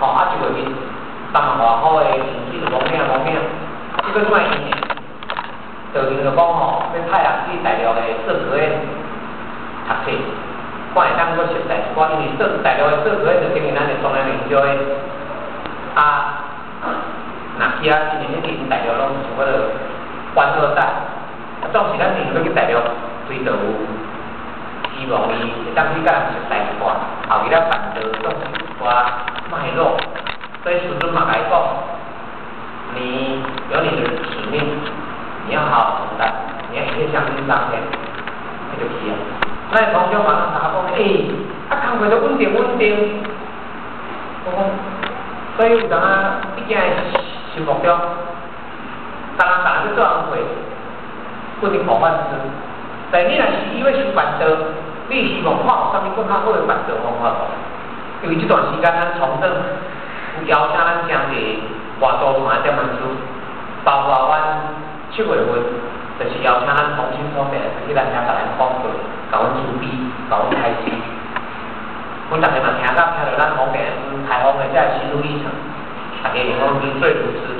吼啊一月面3万外块的薪水就讲咩，这个怎样用呢？就认就讲吼，要派人去大陆的社科院读册，我会当搁熟悉一寡，因为大陆的社科院就等于咱的中央研究的啊。那去啊，今年去大陆拢是我了官二代，总是咱认要去大陆追到有希望伊会当去甲人熟悉一寡，后期咱办到总是一寡脉络，所以孙中嘛来讲，你有你的使命，你要好好承担，你要一切相信上天，那就去啊。那同学马上查讲，工课都稳定，我讲，所以有当啊，毕竟是目标，当然去做工课，不能考翻身。但你若是以为修办道，你希望看有啥物更较好的办道方法？因为这段时间咱从政有邀请咱诚济外组团的点文书，包括阮7月份，就是邀请咱重新统筹去咱遐甲咱讲过，甲阮主编，甲阮开始。阮逐个嘛听到咱统筹台风的这心路历程，大家能够最如此。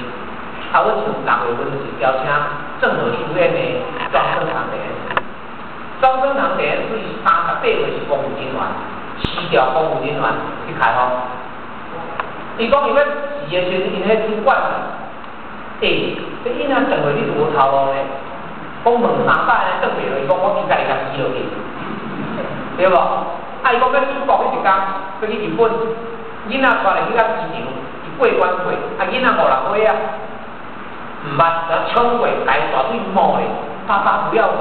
啊，阮像6月份就是邀请正和书院的庄生堂的。庄生堂第一是38位是公务人员，4条公务人员去开放。伊讲伊要治的时阵，因迄主管这囡仔转回你就无头路呢。讲问300呢，转袂落，伊讲我去家己甲死落去，对无？啊，伊讲要出国迄一天，要去日本，囡仔带来去到机场，伊过关过，啊囡仔5、6岁啊，毋捌，就冲过，家大嘴骂咧，爸爸不要走。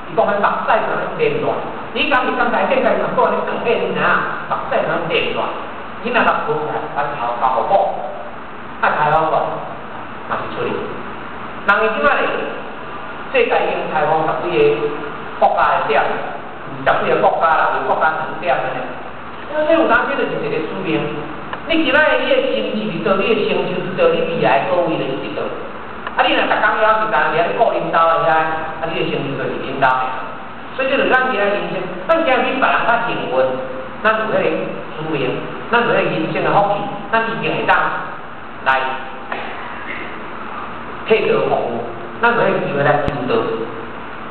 伊讲迄目屎可能连乱，你讲是刚才现在很多人讲迄囡仔目屎可能连乱，囡仔若分来，啊交互某，啊开放管，嘛是出去。人伊即摆咧，世界已经开放10几个国家的点，10几个国家啦，有国家2点的呢。你有当时就是一个使命，你今仔你的心志是到，你的成就是到，你未来各位就是到。啊！你若逐工了是干，你还顾领导的遐，啊！你的成就就是领导的。所以就是咱今仔人生，咱今仔比别人较幸运，咱有迄个资源，咱有迄个人生的福气，咱一定会当来配合服务，咱有迄个机会来救道，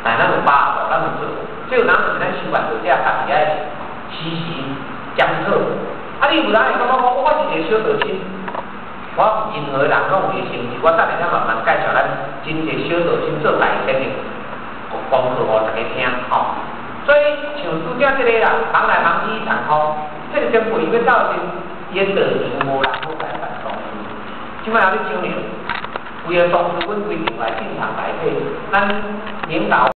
但咱有把握，咱有做。只有咱是咱习惯做这家己爱实时监测。啊！你有人会感觉讲，我是一个小道亲。我任何人拢有伊成绩，我等下才慢慢介绍咱真侪小道先做大先的功课，互大家听吼。所以像拄则这个啦，人来人去谈吼，这个前辈要到时，伊的道场无人好来办丧事。即摆有咧商量，为了丧事，阮规定来正常来配，咱领导。